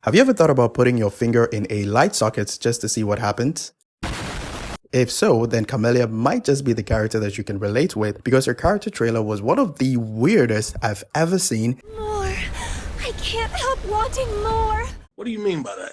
Have you ever thought about putting your finger in a light socket just to see what happens? If so, then Camellya might just be the character that you can relate with because her character trailer was one of the weirdest I've ever seen. More. I can't help wanting more. What do you mean by that?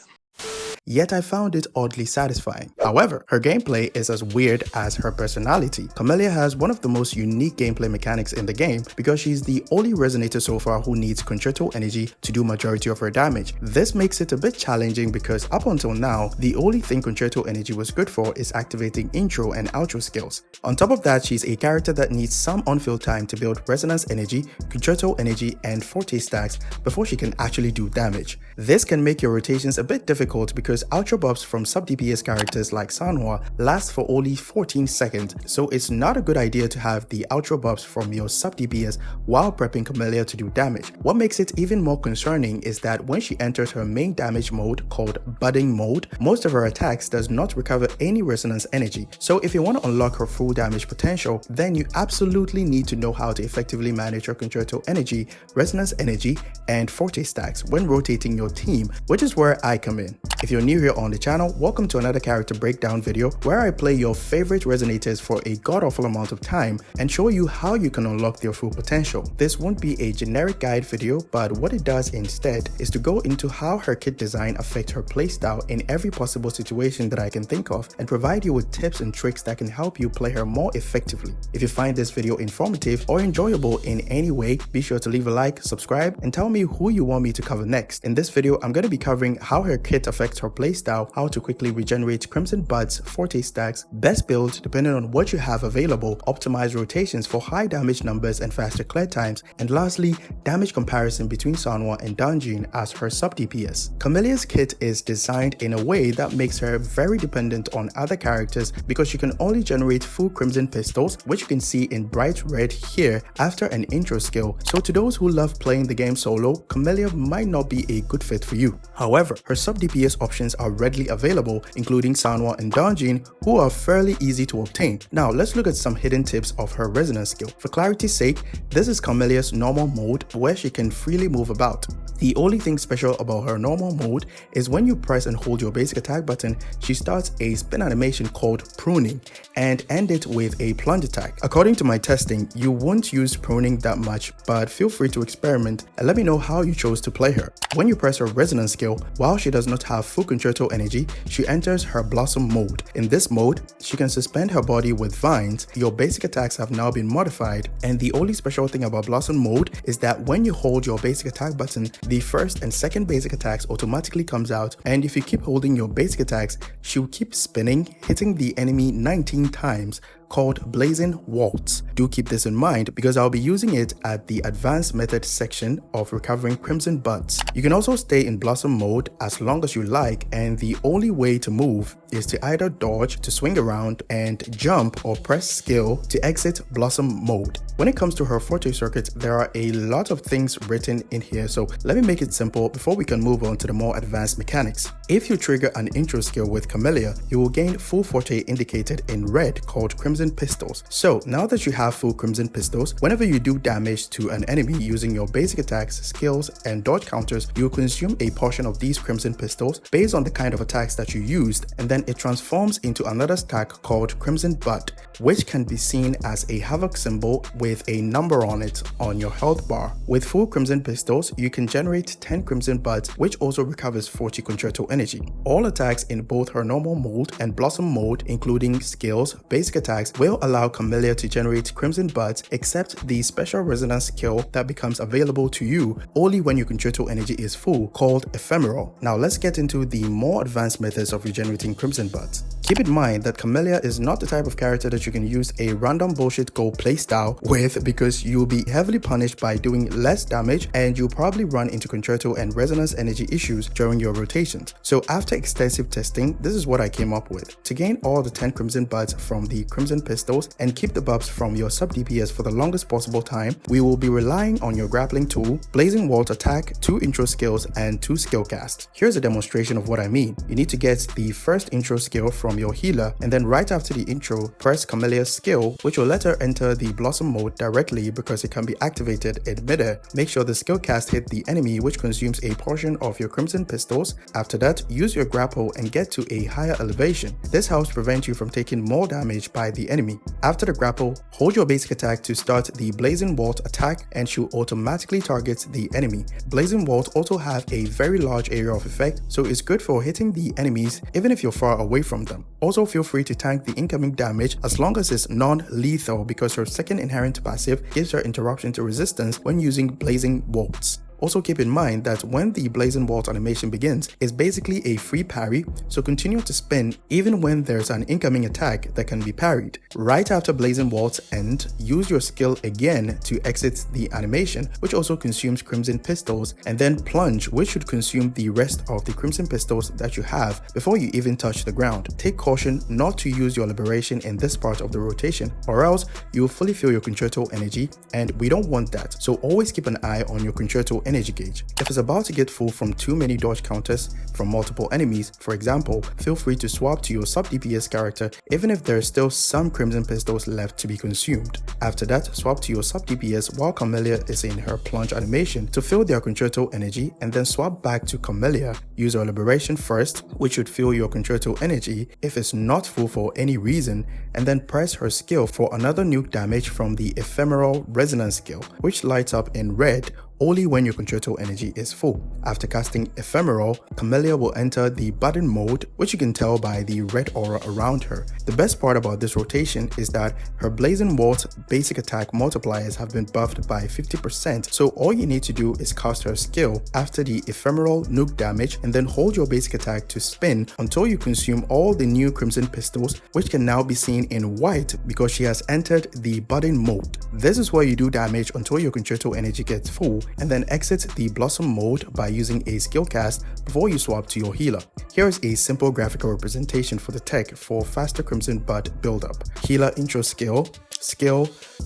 Yet I found it oddly satisfying. However, her gameplay is as weird as her personality. Camellya has one of the most unique gameplay mechanics in the game because she's the only resonator so far who needs concerto energy to do majority of her damage. This makes it a bit challenging because up until now, the only thing concerto energy was good for is activating intro and outro skills. On top of that, she's a character that needs some on-field time to build resonance energy, concerto energy, and Forte stacks before she can actually do damage. This can make your rotations a bit difficult because outro buffs from sub-DPS characters like Sanhua last for only 14 seconds, so it's not a good idea to have the outro buffs from your sub-DPS while prepping Camellya to do damage. What makes it even more concerning is that when she enters her main damage mode called budding mode, most of her attacks does not recover any resonance energy. So if you want to unlock her full damage potential, then you absolutely need to know how to effectively manage her concerto energy, resonance energy, and Forte stacks when rotating your team, which is where I come in. If you're new here on the channel, welcome to another character breakdown video where I play your favorite resonators for a god-awful amount of time and show you how you can unlock their full potential. This won't be a generic guide video, but what it does instead is to go into how her kit design affects her playstyle in every possible situation that I can think of and provide you with tips and tricks that can help you play her more effectively. If you find this video informative or enjoyable in any way, be sure to leave a like, subscribe, and tell me who you want me to cover next. In this video, I'm going to be covering how her kit affects her playstyle, how to quickly regenerate Crimson Buds, Forte stacks, best build depending on what you have available, optimize rotations for high damage numbers and faster clear times, and lastly, damage comparison between Sanhua and Danjin as her sub-DPS. Camellya's kit is designed in a way that makes her very dependent on other characters because she can only generate full Crimson pistols, which you can see in bright red here after an intro skill. So to those who love playing the game solo, Camellya might not be a good fit for you. However, her sub-DPS options are readily available, including Sanhua and Danjin, who are fairly easy to obtain. Now let's look at some hidden tips of her resonance skill. For clarity's sake, this is Camellya's normal mode where she can freely move about. The only thing special about her normal mode is when you press and hold your basic attack button, she starts a spin animation called pruning and end it with a plunge attack. According to my testing, you won't use pruning that much, but feel free to experiment and let me know how you chose to play her. When you press her resonance skill, while she does not have full concerto energy, she enters her blossom mode. In this mode, she can suspend her body with vines. Your basic attacks have now been modified, and the only special thing about blossom mode is that when you hold your basic attack button, the first and second basic attacks automatically comes out, and if you keep holding your basic attacks, she'll keep spinning, hitting the enemy 19 times, called Blazing Waltz. Do keep this in mind because I'll be using it at the advanced method section of recovering Crimson Buds. You can also stay in Blossom mode as long as you like, and the only way to move is to either dodge to swing around and jump or press skill to exit Blossom mode. When it comes to her Forte circuit, there are a lot of things written in here, so let me make it simple before we can move on to the more advanced mechanics. If you trigger an intro skill with Camellya, you will gain full Forte indicated in red called Crimson Pistols. So now that you have full Crimson Pistols, whenever you do damage to an enemy using your basic attacks, skills, and dodge counters, you will consume a portion of these Crimson Pistols based on the kind of attacks that you used, and then it transforms into another stack called Crimson Bud. which can be seen as a Havoc symbol with a number on it on your health bar. With full Crimson Pistols, you can generate 10 Crimson Buds, which also recovers 40 Concerto energy. All attacks in both her normal mode and Blossom mode, including skills, basic attacks, will allow Camellya to generate Crimson Buds, except the special resonance skill that becomes available to you only when your Concerto energy is full, called Ephemeral. Now let's get into the more advanced methods of regenerating Crimson Buds. Keep in mind that Camellya is not the type of character that you can use a random bullshit gold playstyle with, because you'll be heavily punished by doing less damage and you'll probably run into Concerto and resonance energy issues during your rotations. So after extensive testing, this is what I came up with. To gain all the 10 Crimson Buds from the Crimson Pistols and keep the buffs from your sub DPS for the longest possible time, we will be relying on your grappling tool, Blazing Walt attack, 2 intro skills, and 2 skill casts. Here's a demonstration of what I mean. You need to get the first intro skill from your healer, and then right after the intro, press Camellya's skill, which will let her enter the Blossom mode directly because it can be activated in midair. Make sure the skill cast hit the enemy, which consumes a portion of your Crimson Pistols. After that, use your grapple and get to a higher elevation. This helps prevent you from taking more damage by the enemy. After the grapple, hold your basic attack to start the Blazing Walt attack and she'll automatically target the enemy. Blazing Walt also have a very large area of effect, so it's good for hitting the enemies even if you're far away from them. Also feel free to tank the incoming damage as long as it's non-lethal, because her second inherent passive gives her interruption to resistance when using Blazing Waltz. Also keep in mind that when the Blazing Walt animation begins, it's basically a free parry, so continue to spin even when there's an incoming attack that can be parried. Right after Blazing Walt's end, use your skill again to exit the animation, which also consumes Crimson Pistols, and then plunge, which should consume the rest of the Crimson Pistols that you have before you even touch the ground. Take caution not to use your liberation in this part of the rotation, or else you will fully feel your Concerto energy, and we don't want that, so always keep an eye on your Concerto energy gauge. If it's about to get full from too many dodge counters from multiple enemies, for example, feel free to swap to your sub DPS character even if there's still some Crimson Pistols left to be consumed. After that, swap to your sub DPS while Camellya is in her plunge animation to fill their Concerto energy, and then swap back to Camellya. Use your liberation first, which should fill your Concerto energy if it's not full for any reason, and then press her skill for another nuke damage from the Ephemeral Resonance skill, which lights up in red only when your Concerto energy is full. After casting Ephemeral, Camellya will enter the button mode, which you can tell by the red aura around her. The best part about this rotation is that her Blazing Walt basic attack multipliers have been buffed by 50%, so all you need to do is cast her skill after the Ephemeral nuke damage and then hold your basic attack to spin until you consume all the new Crimson Pistols, which can now be seen in white because she has entered the button mode. This is where you do damage until your Concerto energy gets full, and then exit the Blossom mode by using a skill cast before you swap to your healer. Here is a simple graphical representation for the tech for faster Crimson Bud buildup. Healer intro skill,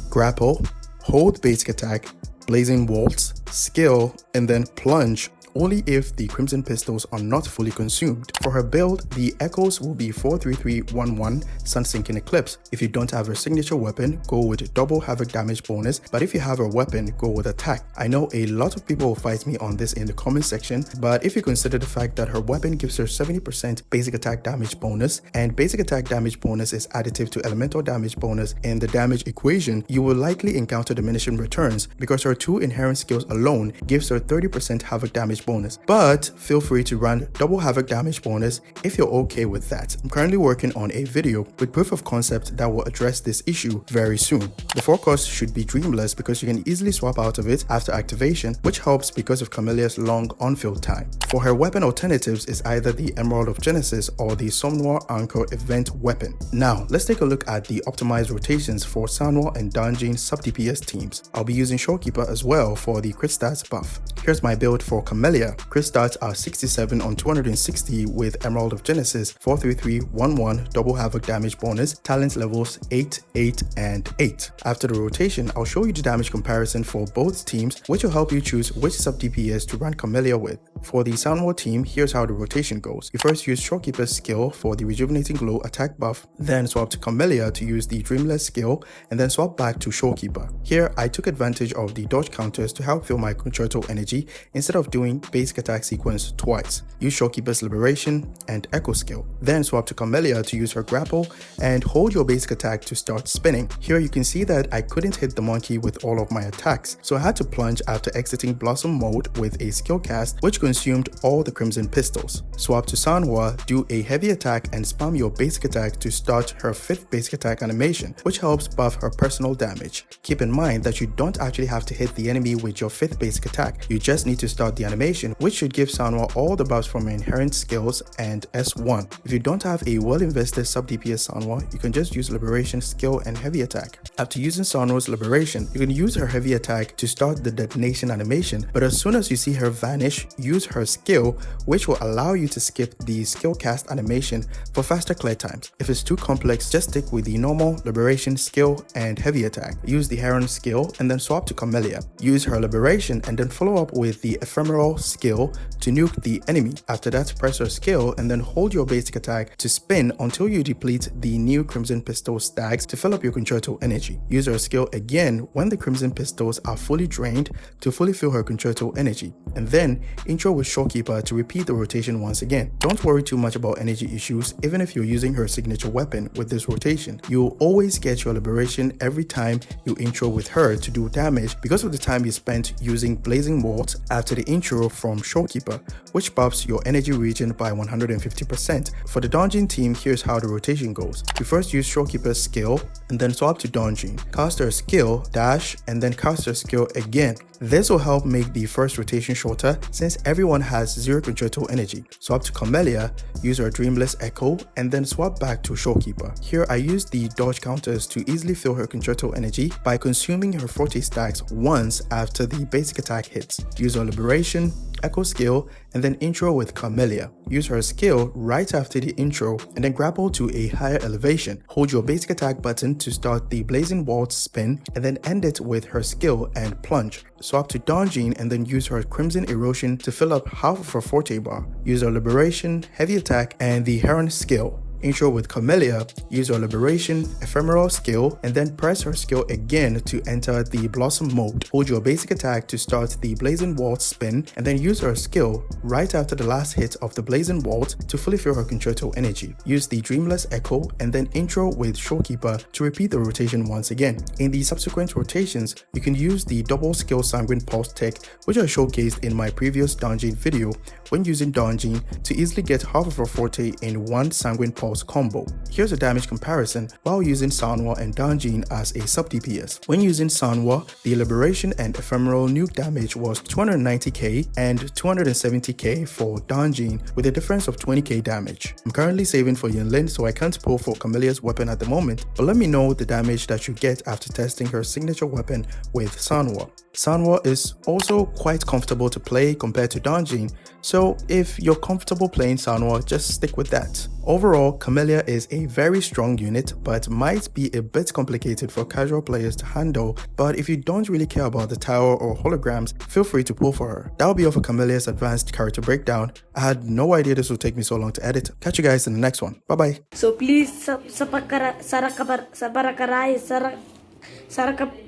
grapple, hold basic attack, Blazing Waltz, skill, and then plunge only if the Crimson Pistols are not fully consumed. For her build, the echoes will be 43311 Sun Sinking Eclipse. If you don't have her signature weapon, go with double havoc damage bonus, but if you have her weapon, go with attack. I know a lot of people will fight me on this in the comment section, but if you consider the fact that her weapon gives her 70% basic attack damage bonus, and basic attack damage bonus is additive to elemental damage bonus in the damage equation, you will likely encounter diminishing returns because her 2 inherent skills alone gives her 30% havoc damage bonus, but feel free to run double havoc damage bonus if you're okay with that. I'm currently working on a video with proof of concept that will address this issue very soon. The forecast should be dreamless because you can easily swap out of it after activation, which helps because of Camellya's long on-field time. For her weapon alternatives is either the Emerald of Genesis or the Sanhua Anchor event weapon. Now let's take a look at the optimized rotations for Sanhua and Danjin sub DPS teams. I'll be using Shorekeeper as well for the crit stats buff. Here's my build for Camellya. Crit stats are 67 on 260 with Emerald of Genesis, 43311 double havoc damage bonus, talent levels 8, 8, and 8. After the rotation, I'll show you the damage comparison for both teams, which will help you choose which sub DPS to run Camellya with. For the Sanhua team, here's how the rotation goes. You first use Shorekeeper's skill for the Rejuvenating Glow attack buff, then swap to Camellya to use the Dreamless skill, and then swap back to Shorekeeper. Here, I took advantage of the dodge counters to help fill my Concerto energy instead of doing same basic attack sequence twice. Use Showkeeper's Liberation and Echo skill. Then swap to Camellya to use her grapple and hold your basic attack to start spinning. Here you can see that I couldn't hit the monkey with all of my attacks, so I had to plunge after exiting Blossom mode with a skill cast which consumed all the Crimson Pistols. Swap to Sanhua, do a heavy attack and spam your basic attack to start her 5th basic attack animation, which helps buff her personal damage. Keep in mind that you don't actually have to hit the enemy with your 5th basic attack, you just need to start the animation, which should give Sanhua all the buffs from her inherent skills and S1. If you don't have a well-invested sub-DPS Sanhua, you can just use Liberation skill and heavy attack. After using Sanhua's Liberation, you can use her heavy attack to start the detonation animation, but as soon as you see her vanish, use her skill, which will allow you to skip the skill cast animation for faster clear times. If it's too complex, just stick with the normal Liberation skill and heavy attack. Use the Heron skill and then swap to Camellya. Use her Liberation and then follow up with the Ephemeral skill to nuke the enemy. After that, press her skill and then hold your basic attack to spin until you deplete the new Crimson Pistol stacks to fill up your Concerto energy. Use her skill again when the Crimson Pistols are fully drained to fully fill her Concerto energy, and then intro with Showkeeper to repeat the rotation once again. Don't worry too much about energy issues. Even if you're using her signature weapon with this rotation, you'll always get your Liberation every time you intro with her to do damage because of the time you spent using Blazing Waltz after the intro from Showkeeper, which buffs your energy regen by 150%. For the Danjin team, here's how the rotation goes. You first use Showkeeper's skill and then swap to Danjin. Cast her skill, dash, and then cast her skill again. This will help make the first rotation shorter since everyone has 0 Concerto energy. Swap to Camellya, use her Dreamless Echo, and then swap back to Showkeeper. Here I used the dodge counters to easily fill her Concerto energy by consuming her Forte stacks once after the basic attack hits. Use her Liberation, Echo skill, and then intro with Camellya. Use her skill right after the intro and then grapple to a higher elevation. Hold your basic attack button to start the Blazing Waltz spin and then end it with her skill and plunge. Swap to Danjin and then use her Crimson Erosion to fill up half of her Forte bar. Use her Liberation, Heavy Attack, and the Heron skill. Intro with Camellya, use her Liberation, Ephemeral skill, and then press her skill again to enter the Blossom mode. Hold your basic attack to start the Blazing Waltz spin, and then use her skill right after the last hit of the Blazing Waltz to fully fill her Concerto energy. Use the Dreamless Echo, and then intro with Showkeeper to repeat the rotation once again. In the subsequent rotations, you can use the double skill Sanguine Pulse tech, which I showcased in my previous Danjin video, when using Danjin to easily get half of her Forte in one Sanguine Pulse combo. Here's a damage comparison while using Sanhua and Danjin as a sub-DPS. When using Sanhua, the Liberation and Ephemeral nuke damage was 290k and 270k for Danjin, with a difference of 20k damage. I'm currently saving for Yunlin, so I can't pull for Camellya's weapon at the moment, but let me know the damage that you get after testing her signature weapon with Sanhua. Sanhua is also quite comfortable to play compared to Danjin, so if you're comfortable playing Sanhua, just stick with that. Overall, Camellya is a very strong unit, but might be a bit complicated for casual players to handle, but if you don't really care about the tower or holograms, feel free to pull for her. That will be all for Camellya's advanced character breakdown. I had no idea this would take me so long to edit. Catch you guys in the next one. Bye bye. So please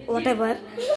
whatever.